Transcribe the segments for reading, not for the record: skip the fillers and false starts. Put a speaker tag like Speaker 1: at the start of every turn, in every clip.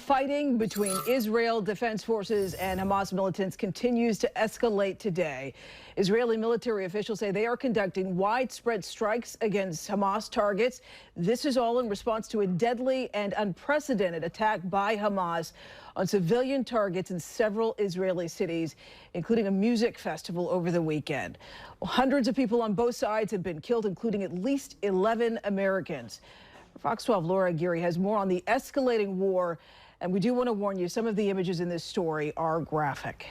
Speaker 1: Fighting between Israel Defense Forces and Hamas militants continues to escalate today. Israeli military officials say they are conducting widespread strikes against Hamas targets. This is all in response to a deadly and unprecedented attack by Hamas on civilian targets in several Israeli cities, including a music festival over the weekend. Well, hundreds of people on both sides have been killed, including at least 11 Americans. Fox 12 Laura Aguirre has more on the escalating war, and we do want to warn you, some of the images in this story are graphic.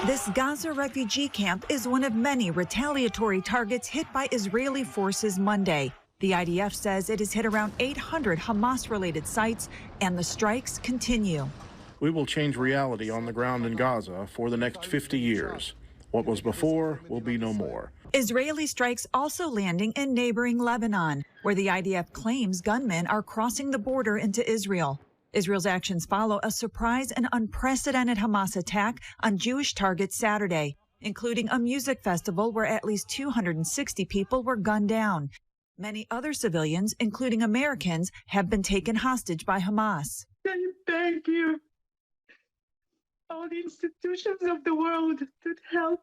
Speaker 2: This Gaza refugee camp is one of many retaliatory targets hit by Israeli forces Monday. The IDF says it has hit around 800 Hamas-related sites, and the strikes continue.
Speaker 3: We will change reality on the ground in Gaza for the next 50 years. What was before will be no more.
Speaker 2: Israeli strikes also landing in neighboring Lebanon, where the IDF claims gunmen are crossing the border into Israel. Israel's actions follow a surprise and unprecedented Hamas attack on Jewish targets Saturday, including a music festival where at least 260 people were gunned down. Many other civilians, including Americans, have been taken hostage by Hamas.
Speaker 4: Thank you. All the institutions of the world that help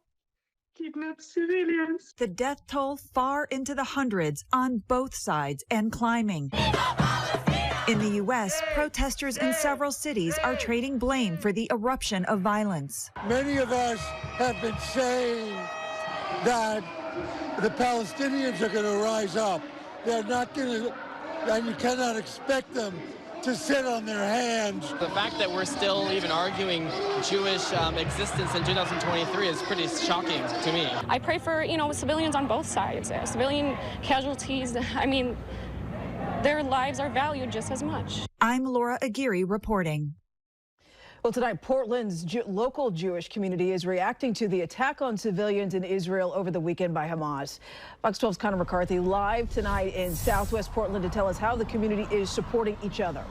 Speaker 4: kidnap civilians.
Speaker 2: The death toll far into the hundreds on both sides and climbing. In the U.S., protesters in several cities are trading blame for the eruption of violence.
Speaker 5: Many of us have been saying that the Palestinians are going to rise up. They're not going to, and you cannot expect them to sit on their hands.
Speaker 6: The fact that we're still even arguing Jewish existence in 2023 is pretty shocking to me.
Speaker 7: I pray for, civilians on both sides, civilian casualties. I mean, their lives are valued just as much.
Speaker 2: I'm Laura Aguirre reporting.
Speaker 1: Well, tonight, Portland's local Jewish community is reacting to the attack on civilians in Israel over the weekend by Hamas. Fox 12's Connor McCarthy live tonight in Southwest Portland to tell us how the community is supporting each other.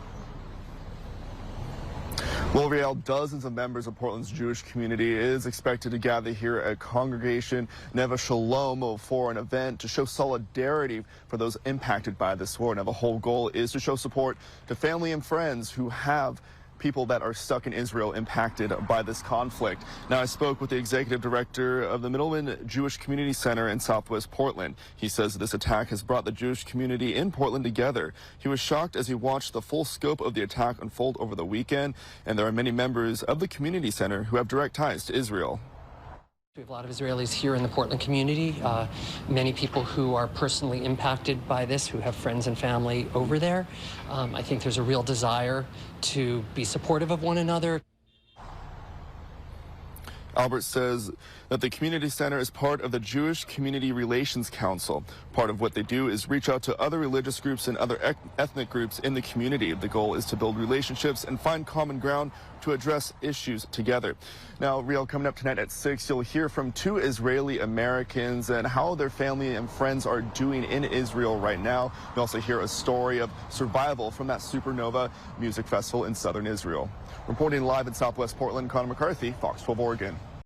Speaker 8: Well, Riel, dozens of members of Portland's Jewish community is expected to gather here at Congregation Neva Shalom for an event to show solidarity for those impacted by this war. Now, the whole goal is to show support to family and friends who have people that are stuck in Israel impacted by this conflict. Now, I spoke with the executive director of the Middleman Jewish Community Center in Southwest Portland. He says this attack has brought the Jewish community in Portland together. He was shocked as he watched the full scope of the attack unfold over the weekend, and there are many members of the community center who have direct ties to Israel.
Speaker 9: We have a lot of Israelis here in the Portland community, many people who are personally impacted by this, who have friends and family over there. I think there's a real desire to be supportive of one another.
Speaker 8: Albert says that the community center is part of the Jewish Community Relations Council. Part of what they do is reach out to other religious groups and other ethnic groups in the community. The goal is to build relationships and find common ground to address issues together. Now, Riel, coming up tonight at 6, you'll hear from 2 Israeli Americans and how their family and friends are doing in Israel right now. You'll also hear a story of survival from that supernova music festival in southern Israel. Reporting live in Southwest Portland, Connor McCarthy, Fox 12 Oregon.